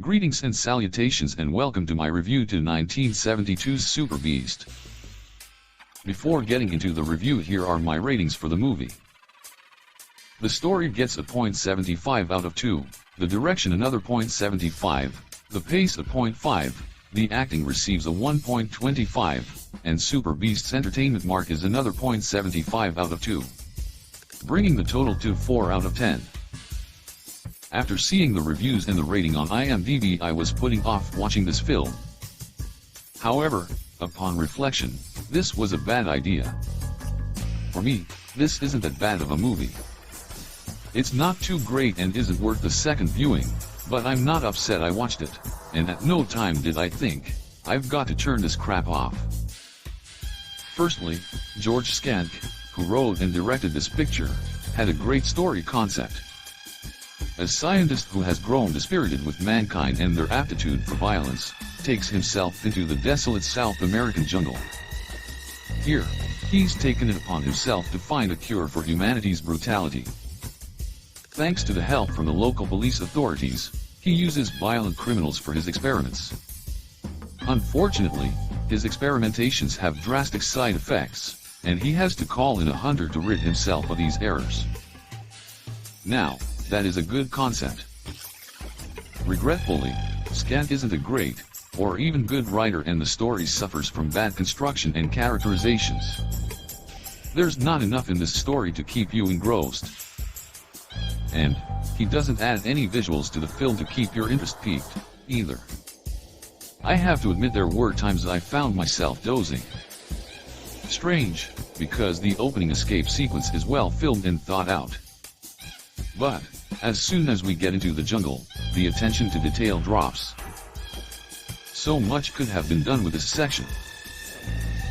Greetings and salutations and welcome to my review to 1972's Superbeast. Before getting into the review, here are my ratings for the movie. The story gets a 0.75 out of 2, the direction another 0.75, the pace a 0.5, the acting receives a 1.25, and Superbeast's entertainment mark is another 0.75 out of 2. Bringing the total to 4 out of 10. After seeing the reviews and the rating on IMDb, I was putting off watching this film. However, upon reflection, this was a bad idea. For me, this isn't that bad of a movie. It's not too great and isn't worth the second viewing, but I'm not upset I watched it, and at no time did I think, I've got to turn this crap off. Firstly, George Schenk, who wrote and directed this picture, had a great story concept. A scientist who has grown dispirited with mankind and their aptitude for violence, takes himself into the desolate South American jungle. Here, he's taken it upon himself to find a cure for humanity's brutality. Thanks to the help from the local police authorities, he uses violent criminals for his experiments. Unfortunately, his experimentations have drastic side effects, and he has to call in a hunter to rid himself of these errors. Now, that is a good concept. Regretfully, Schenk isn't a great, or even good writer, and the story suffers from bad construction and characterizations. There's not enough in this story to keep you engrossed. And, he doesn't add any visuals to the film to keep your interest peaked, either. I have to admit there were times I found myself dozing. Strange, because the opening escape sequence is well filmed and thought out. But, as soon as we get into the jungle, the attention to detail drops. So much could have been done with this section.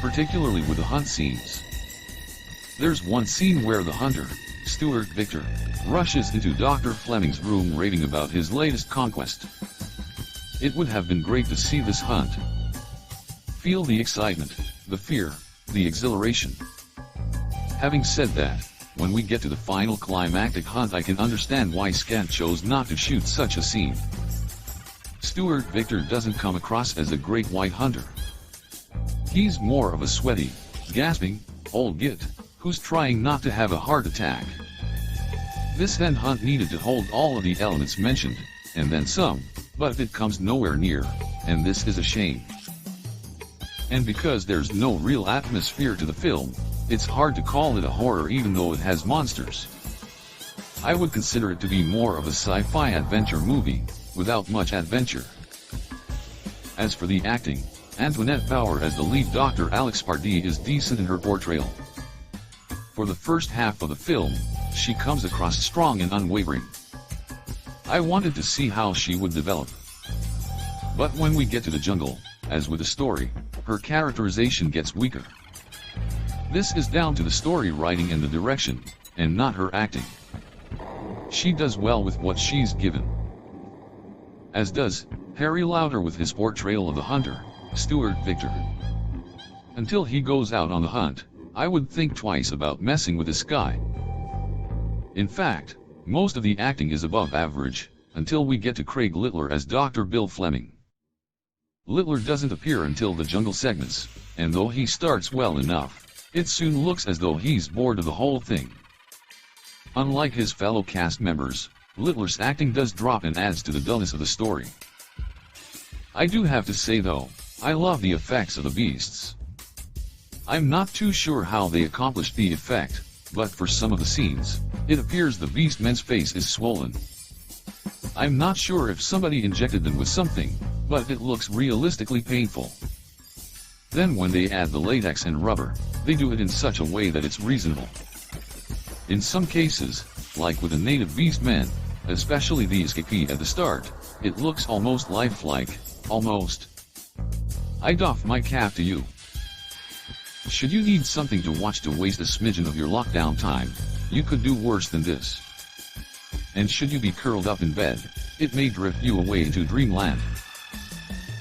Particularly with the hunt scenes. There's one scene where the hunter, Stuart Victor, rushes into Dr. Fleming's room raving about his latest conquest. It would have been great to see this hunt. Feel the excitement, the fear, the exhilaration. Having said that, when we get to the final climactic hunt, I can understand why Schenk chose not to shoot such a scene. Stuart Victor doesn't come across as a great white hunter. He's more of a sweaty, gasping, old git, who's trying not to have a heart attack. This hen hunt needed to hold all of the elements mentioned, and then some, but it comes nowhere near, and this is a shame. And because there's no real atmosphere to the film, it's hard to call it a horror even though it has monsters. I would consider it to be more of a sci-fi adventure movie, without much adventure. As for the acting, Antoinette Bauer as the lead Dr. Alex Pardee is decent in her portrayal. For the first half of the film, she comes across strong and unwavering. I wanted to see how she would develop. But when we get to the jungle, as with the story, her characterization gets weaker. This is down to the story writing and the direction, and not her acting. She does well with what she's given. As does Harry Lauder with his portrayal of the hunter, Stuart Victor. Until he goes out on the hunt, I would think twice about messing with this guy. In fact, most of the acting is above average, until we get to Craig Littler as Dr. Bill Fleming. Littler doesn't appear until the jungle segments, and though he starts well enough, it soon looks as though he's bored of the whole thing. Unlike his fellow cast members, Littler's acting does drop and adds to the dullness of the story. I do have to say though, I love the effects of the beasts. I'm not too sure how they accomplished the effect, but for some of the scenes, it appears the beast man's face is swollen. I'm not sure if somebody injected them with something, but it looks realistically painful. Then when they add the latex and rubber, they do it in such a way that it's reasonable. In some cases, like with the native beast men, especially the escapee at the start, it looks almost lifelike, almost. I doff my cap to you. Should you need something to watch to waste a smidgen of your lockdown time, you could do worse than this. And should you be curled up in bed, it may drift you away into dreamland.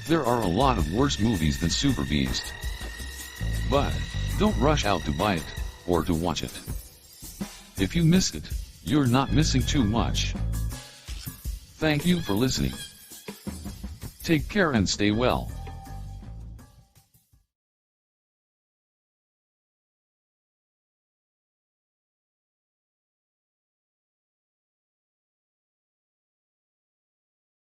There are a lot of worse movies than Superbeast. But, don't rush out to buy it, or to watch it. If you missed it, you're not missing too much. Thank you for listening. Take care and stay well.